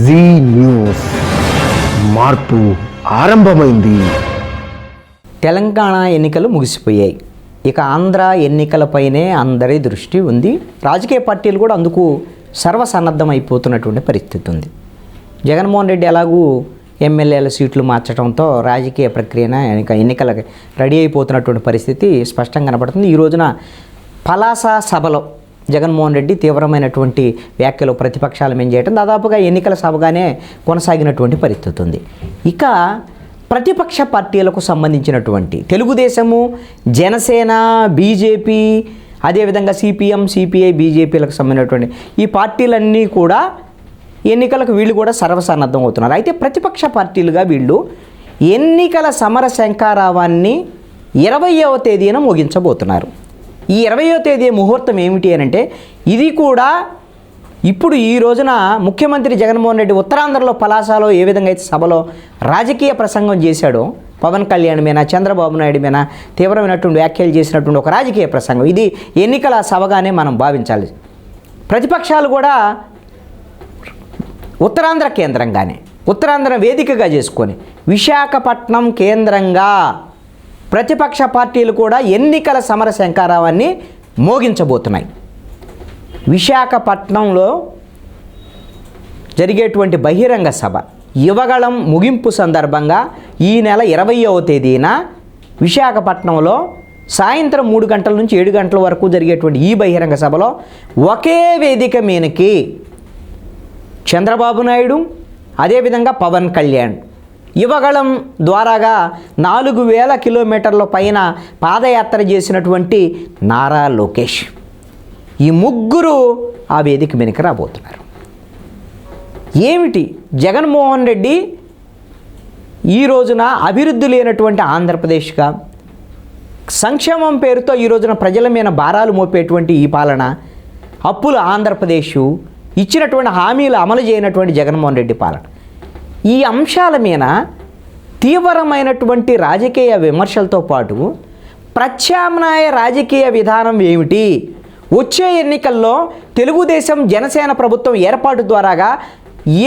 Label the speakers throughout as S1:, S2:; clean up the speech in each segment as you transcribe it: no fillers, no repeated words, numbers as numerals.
S1: G news, మార్పు ఆరంభమైంది.
S2: తెలంగాణ ఎన్నికలు ముగిసిపోయాయి. ఇక ఆంధ్ర ఎన్నికలపైనే అందరి దృష్టి ఉంది. రాజకీయ పార్టీలు కూడా అందుకు సర్వసన్నద్ధం అయిపోతున్నటువంటి పరిస్థితి ఉంది. జగన్మోహన్ రెడ్డి ఎలాగూ ఎమ్మెల్యేల సీట్లు మార్చడంతో రాజకీయ ప్రక్రియన ఎన్నికలకు రెడీ అయిపోతున్నటువంటి పరిస్థితి స్పష్టంగా కనబడుతుంది. ఈ రోజున పలాస సభలో జగన్మోహన్ రెడ్డి తీవ్రమైనటువంటి వ్యాఖ్యలు ప్రతిపక్షాలు మేము చేయడం దాదాపుగా ఎన్నికల సభగానే కొనసాగినటువంటి పరిస్థితి ఉంది. ఇక ప్రతిపక్ష పార్టీలకు సంబంధించినటువంటి తెలుగుదేశము, జనసేన, బీజేపీ, అదేవిధంగా సిపిఎం, సిపిఐ, బీజేపీలకు సంబంధించినటువంటి ఈ పార్టీలన్నీ కూడా ఎన్నికలకు వీళ్ళు కూడా సర్వసన్నద్ధం అవుతున్నారు. అయితే ప్రతిపక్ష పార్టీలుగా వీళ్ళు ఎన్నికల సమర శంఖారావాన్ని 20వ తేదీన ముగించబోతున్నారు. ఈ 20వ తేదీ ముహూర్తం ఏమిటి అని అంటే, ఇది కూడా ఇప్పుడు ఈ రోజున ముఖ్యమంత్రి జగన్మోహన్ రెడ్డి ఉత్తరాంధ్రలో పలాసలో ఏ విధంగా అయితే సభలో రాజకీయ ప్రసంగం చేశాడో, పవన్ కళ్యాణ్ మీద, చంద్రబాబు నాయుడు మీద తీవ్రమైనటువంటి వ్యాఖ్యలు చేసినటువంటి ఒక రాజకీయ ప్రసంగం, ఇది ఎన్నికల సభగానే మనం భావించాలి. ప్రతిపక్షాలు కూడా ఉత్తరాంధ్ర కేంద్రంగానే, ఉత్తరాంధ్ర వేదికగా చేసుకొని విశాఖపట్నం కేంద్రంగా ప్రతిపక్ష పార్టీలు కూడా ఎన్నికల సమర శంఖారావాన్ని మోగించబోతున్నాయి. విశాఖపట్నంలో జరిగేటువంటి బహిరంగ సభ యువగళం ముగింపు సందర్భంగా ఈ నెల 20వ తేదీన విశాఖపట్నంలో సాయంత్రం 3 గంటల నుంచి 7 గంటల వరకు జరిగేటువంటి ఈ బహిరంగ సభలో ఒకే వేదిక మీదకి చంద్రబాబు నాయుడు, అదేవిధంగా పవన్ కళ్యాణ్, యువగళం ద్వారాగా 4000 కిలోమీటర్ల పైన పాదయాత్ర చేసినటువంటి నారా లోకేష్, ఈ ముగ్గురు ఆ వేదిక మీదకి రాబోతున్నారు. ఏమిటి జగన్మోహన్ రెడ్డి ఈ రోజున అభివృద్ధి లేనటువంటి ఆంధ్రప్రదేశ్గా, సంక్షేమం పేరుతో ఈ రోజున ప్రజల మీద భారాలు మోపేటువంటి ఈ పాలన, అప్పుల ఆంధ్రప్రదేశ్, ఇచ్చినటువంటి హామీలు అమలు చేయనటువంటి జగన్మోహన్ రెడ్డి పాలన, ఈ అంశాల మీద తీవ్రమైనటువంటి రాజకీయ విమర్శలతో పాటు ప్రత్యామ్నాయ రాజకీయ విధానం ఏమిటి, వచ్చే ఎన్నికల్లో తెలుగుదేశం, జనసేన ప్రభుత్వం ఏర్పాటు ద్వారాగా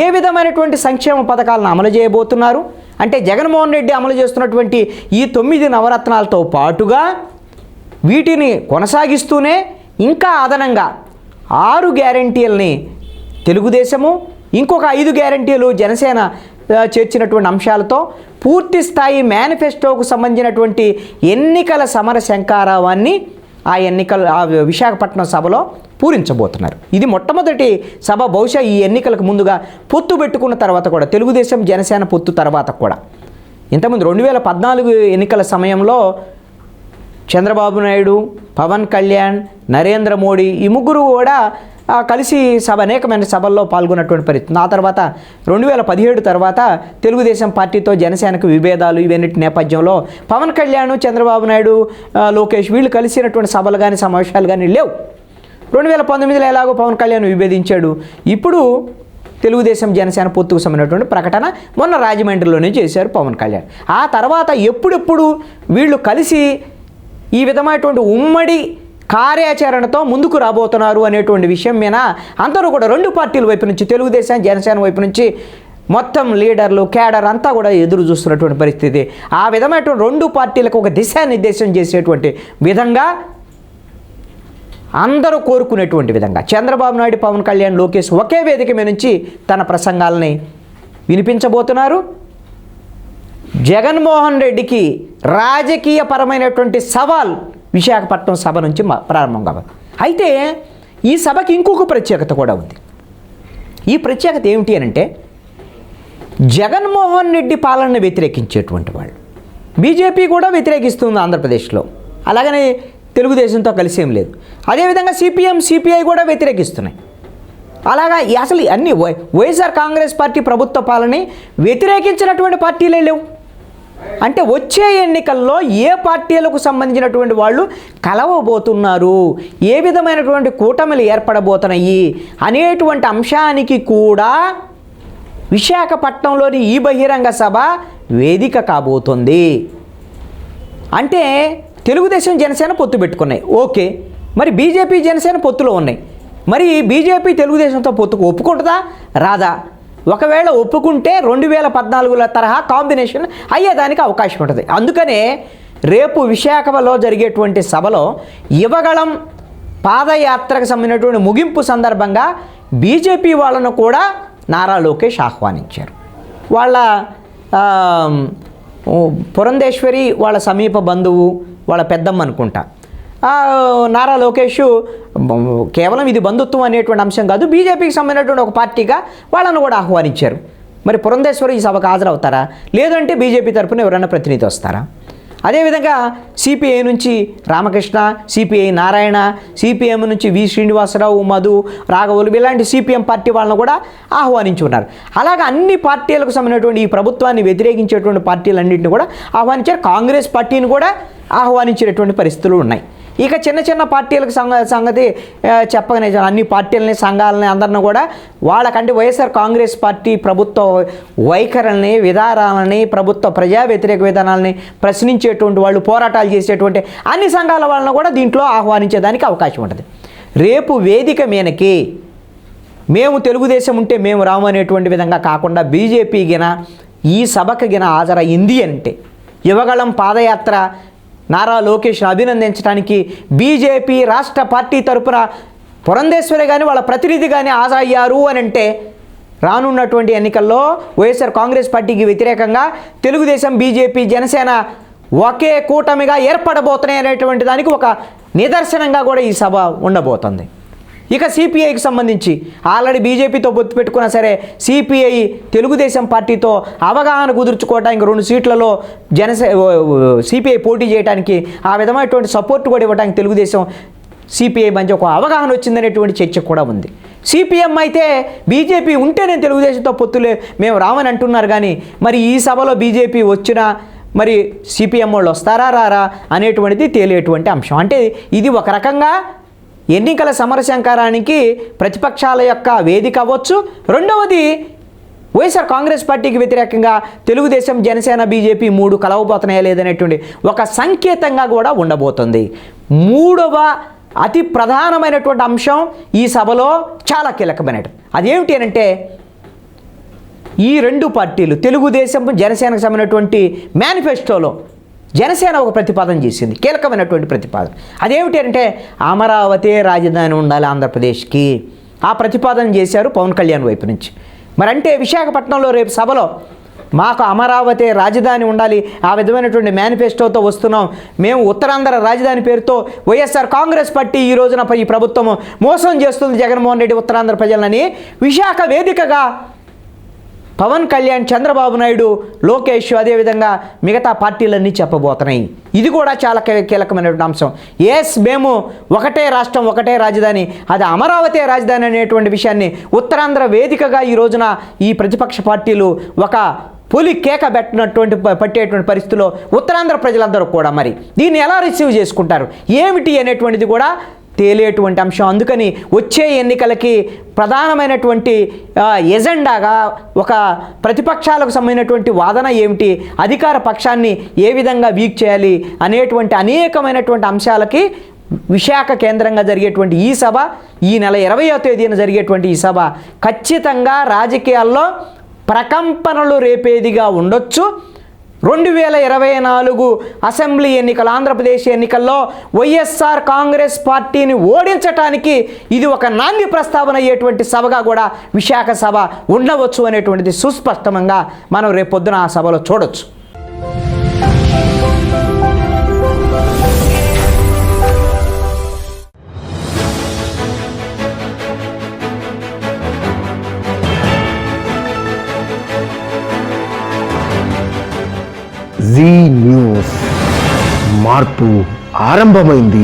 S2: ఏ విధమైనటువంటి సంక్షేమ పథకాలను అమలు చేయబోతున్నారు అంటే, జగన్మోహన్ రెడ్డి అమలు చేస్తున్నటువంటి ఈ 9 నవరత్నాలతో పాటుగా వీటిని కొనసాగిస్తూనే ఇంకా అదనంగా 6 గ్యారంటీలని తెలుగుదేశము, ఇంకొక 5 గ్యారంటీలు జనసేన చేర్చినటువంటి అంశాలతో పూర్తి స్థాయి మేనిఫెస్టోకు సంబంధించినటువంటి ఎన్నికల సమర శంఖారావాన్ని ఆ విశాఖపట్నం సభలో పూరించబోతున్నారు. ఇది మొట్టమొదటి సభ. బహుశా ఈ ఎన్నికలకు ముందుగా పొత్తు పెట్టుకున్న తర్వాత కూడా, తెలుగుదేశం జనసేన పొత్తు తర్వాత కూడా, ఇంతకుముందు 2014 ఎన్నికల సమయంలో చంద్రబాబు నాయుడు, పవన్ కళ్యాణ్, నరేంద్ర మోడీ ఈ ముగ్గురు కూడా కలిసి అనేకమైన సభల్లో పాల్గొన్నటువంటి పరిస్థితి. ఆ తర్వాత 2017 తర్వాత తెలుగుదేశం పార్టీతో జనసేనకు విభేదాలు, ఇవన్నిటి నేపథ్యంలో పవన్ కళ్యాణ్, చంద్రబాబు నాయుడు, లోకేష్ వీళ్ళు కలిసినటువంటి సభలు కానీ సమావేశాలు కానీ లేవు. 2019లో ఎలాగో పవన్ కళ్యాణ్ విభేదించాడు. ఇప్పుడు తెలుగుదేశం జనసేన పొత్తుకు సంబంధించినటువంటి ప్రకటన మొన్న రాజమండ్రిలోనే చేశారు పవన్ కళ్యాణ్. ఆ తర్వాత ఎప్పుడెప్పుడు వీళ్ళు కలిసి ఈ విధమైనటువంటి ఉమ్మడి కార్యాచరణతో ముందుకు రాబోతున్నారు అనేటువంటి విషయం మీద అందరూ కూడా 2 పార్టీల వైపు నుంచి, తెలుగుదేశం జనసేన వైపు నుంచి మొత్తం లీడర్లు, కేడర్ అంతా కూడా ఎదురు చూస్తున్నటువంటి పరిస్థితి. ఆ విధమైనటువంటి 2 పార్టీలకు ఒక దిశానిర్దేశం చేసేటువంటి విధంగా, అందరూ కోరుకునేటువంటి విధంగా చంద్రబాబు నాయుడు, పవన్ కళ్యాణ్, లోకేష్ ఒకే వేదిక మీద నుంచి తన ప్రసంగాలని వినిపించబోతున్నారు. జగన్మోహన్ రెడ్డికి రాజకీయపరమైనటువంటి సవాల్ విశాఖపట్నం సభ నుంచి ప్రారంభం కావాలి. అయితే ఈ సభకి ఇంకొక ప్రత్యేకత కూడా ఉంది. ఈ ప్రత్యేకత ఏమిటి అని అంటే, జగన్మోహన్ రెడ్డి పాలనను వ్యతిరేకించేటువంటి వాళ్ళు, బీజేపీ కూడా వ్యతిరేకిస్తుంది ఆంధ్రప్రదేశ్లో, అలాగనే తెలుగుదేశంతో కలిసి ఏం లేదు. అదేవిధంగా సిపిఎం, సిపిఐ కూడా వ్యతిరేకిస్తున్నాయి. అలాగా అసలు అన్ని వైఎస్ఆర్ కాంగ్రెస్ పార్టీ ప్రభుత్వ పాలనని వ్యతిరేకించినటువంటి పార్టీలే లేవు. అంటే వచ్చే ఎన్నికల్లో ఏ పార్టీలకు సంబంధించినటువంటి వాళ్ళు కలవబోతున్నారు, ఏ విధమైనటువంటి కూటమిలు ఏర్పడబోతున్నాయి అనేటువంటి అంశానికి కూడా విశాఖపట్నంలోని ఈ బహిరంగ సభ వేదిక కాబోతుంది. అంటే తెలుగుదేశం జనసేన పొత్తు పెట్టుకున్నాయి, ఓకే. మరి బీజేపీ జనసేన పొత్తులో ఉన్నాయి. మరి బీజేపీ తెలుగుదేశంతో పొత్తుకు ఒప్పుకుంటుందా రాదా? ఒకవేళ ఒప్పుకుంటే 2014 తరహా కాంబినేషన్ అయ్యేదానికి అవకాశం ఉంటుంది. అందుకనే రేపు విశాఖలో జరిగేటువంటి సభలో యువగళం పాదయాత్రకు సంబంధించినటువంటి ముగింపు సందర్భంగా బీజేపీ వాళ్ళను కూడా నారా లోకేష్ ఆహ్వానించారు. వాళ్ళ పురంధేశ్వరి వాళ్ళ సమీప బంధువు, వాళ్ళ పెద్దమ్మ అనుకుంటా. నారా లోకేష్ కేవలం ఇది బంధుత్వం అనేటువంటి అంశం కాదు, బీజేపీకి సంబంధించినటువంటి ఒక పార్టీగా వాళ్ళను కూడా ఆహ్వానించారు. మరి పురంధేశ్వరి ఈ సభకు హాజరవుతారా, లేదంటే బీజేపీ తరఫున ఎవరైనా ప్రతినిధి వస్తారా? అదేవిధంగా సిపిఐ నుంచి రామకృష్ణ, సిపిఐ నారాయణ, సిపిఎం నుంచి వి శ్రీనివాసరావు, మధు, రాఘవులు ఇలాంటి సిపిఎం పార్టీ వాళ్ళను కూడా ఆహ్వానించి ఉన్నారు. అలాగే అన్ని పార్టీలకు సంబంధించినటువంటి ఈ ప్రభుత్వాన్ని వ్యతిరేకించేటువంటి పార్టీలన్నింటినీ కూడా ఆహ్వానించారు. కాంగ్రెస్ పార్టీని కూడా ఆహ్వానించినటువంటి పరిస్థితులు ఉన్నాయి. ఇక చిన్న చిన్న పార్టీలకు సంగతి చెప్పగానే అన్ని పార్టీలని, సంఘాలని అందరిని కూడా వాళ్ళకంటే వైఎస్ఆర్ కాంగ్రెస్ పార్టీ ప్రభుత్వ వైఖరులని, విధానాలని, ప్రభుత్వ ప్రజా వ్యతిరేక విధానాలని ప్రశ్నించేటువంటి వాళ్ళు, పోరాటాలు చేసేటువంటి అన్ని సంఘాల వాళ్ళని కూడా దీంట్లో ఆహ్వానించేదానికి అవకాశం ఉంటుంది. రేపు వేదిక మీదకి మేము తెలుగుదేశం ఉంటే మేము రాము అనేటువంటి విధంగా కాకుండా బీజేపీ గిన ఈ సభకు గిన హాజరయ్యింది అంటే యువగళం పాదయాత్ర నారా లోకేష్ను అభినందించడానికి బీజేపీ రాష్ట్ర పార్టీ తరపున పురంధేశ్వరి కానీ వాళ్ళ ప్రతినిధి కానీ హాజరయ్యారు అని అంటే రానున్నటువంటి ఎన్నికల్లో వైఎస్ఆర్ కాంగ్రెస్ పార్టీకి వ్యతిరేకంగా తెలుగుదేశం, బీజేపీ, జనసేన ఒకే కూటమిగా ఏర్పడబోతున్నాయి అనేటువంటి దానికి ఒక నిదర్శనంగా కూడా ఈ సభ ఉండబోతుంది. ఇక సిపిఐకి సంబంధించి ఆల్రెడీ బీజేపీతో పొత్తు పెట్టుకున్నా సరే సిపిఐ తెలుగుదేశం పార్టీతో అవగాహన కుదుర్చుకోవడానికి 2 సీట్లలో సిపిఐ పోటీ చేయడానికి ఆ విధమైనటువంటి సపోర్ట్ కూడా ఇవ్వడానికి తెలుగుదేశం సిపిఐ మధ్య ఒక అవగాహన వచ్చిందనేటువంటి చర్చ కూడా ఉంది. సిపిఎం అయితే బీజేపీ ఉంటే నేను తెలుగుదేశంతో పొత్తులే మేము రామని అంటున్నారు, కానీ మరి ఈ సభలో బీజేపీ వచ్చినా మరి సిపిఎం వాళ్ళు వస్తారా రారా అనేటువంటిది తేలేటువంటి అంశం. అంటే ఇది ఒక రకంగా ఎన్నికల సమరశంకారానికి ప్రతిపక్షాల యొక్క వేదిక అవ్వచ్చు. రెండవది వైఎస్ఆర్ కాంగ్రెస్ పార్టీకి వ్యతిరేకంగా తెలుగుదేశం, జనసేన, బీజేపీ 3 కలవబోతున్నాయా లేదనేటువంటి ఒక సంకేతంగా కూడా ఉండబోతుంది. మూడవ అతి ప్రధానమైనటువంటి అంశం ఈ సభలో చాలా కీలకమైనది. అదేమిటి అంటే ఈ 2 పార్టీలు తెలుగుదేశం, జనసేనకు సంబంధించినటువంటి మేనిఫెస్టోలో జనసేన ఒక ప్రతిపాదన చేసింది, కీలకమైనటువంటి ప్రతిపాదన. అదేమిటి అంటే అమరావతి రాజధాని ఉండాలి ఆంధ్రప్రదేశ్కి. ఆ ప్రతిపాదన చేశారు పవన్ కళ్యాణ్ వైపు నుంచి. మరి అంటే విశాఖపట్నంలో రేపు సభలో మాకు అమరావతి రాజధాని ఉండాలి, ఆ విధమైనటువంటి మేనిఫెస్టోతో వస్తున్నాం, మేము ఉత్తరాంధ్ర రాజధాని పేరుతో వైఎస్ఆర్ కాంగ్రెస్ పార్టీ ఈ రోజున ఈ ప్రభుత్వం మోసం చేస్తుంది జగన్మోహన్ రెడ్డి ఉత్తరాంధ్ర ప్రజలని విశాఖ వేదికగా పవన్ కళ్యాణ్, చంద్రబాబు నాయుడు, లోకేష్ అదేవిధంగా మిగతా పార్టీలన్నీ చెప్పబోతున్నాయి. ఇది కూడా చాలా కీలకమైనటువంటి అంశం. మేము ఒకటే రాష్ట్రం, ఒకటే రాజధాని, అది అమరావతి రాజధాని అనేటువంటి విషయాన్ని ఉత్తరాంధ్ర వేదికగా ఈ రోజున ఈ ప్రతిపక్ష పార్టీలు ఒక పులి కేక పట్టేటువంటి పరిస్థితిలో ఉత్తరాంధ్ర ప్రజలందరూ కూడా మరి దీన్ని ఎలా రిసీవ్ చేసుకుంటారు ఏమిటి అనేటువంటిది కూడా తేలేటువంటి అంశం. అందుకని వచ్చే ఎన్నికలకి ప్రధానమైనటువంటి ఎజెండాగా ఒక ప్రతిపక్షాలకు సంబంధించినటువంటి వాదన ఏమిటి, అధికార పక్షాన్ని ఏ విధంగా వీక్ చేయాలి అనేటువంటి అనేకమైనటువంటి అంశాలకి విశాఖ కేంద్రంగా జరిగేటువంటి ఈ సభ, ఈ నెల 20వ తేదీన జరిగేటువంటి ఈ సభ ఖచ్చితంగా రాజకీయాల్లో ప్రకంపనలు రేపేదిగా ఉండొచ్చు. 2024 అసెంబ్లీ ఎన్నికల, ఆంధ్రప్రదేశ్ ఎన్నికల్లో వైఎస్ఆర్ కాంగ్రెస్ పార్టీని ఓడించడానికి ఇది ఒక నాంది ప్రస్తావన అయ్యేటువంటి సభగా కూడా విశాఖ సభ ఉండవచ్చు అనేటువంటిది సుస్పష్టంగా మనం రేపొద్దున ఆ సభలో చూడొచ్చు.
S1: జీ న్యూస్ మార్పు ఆరంభమైంది.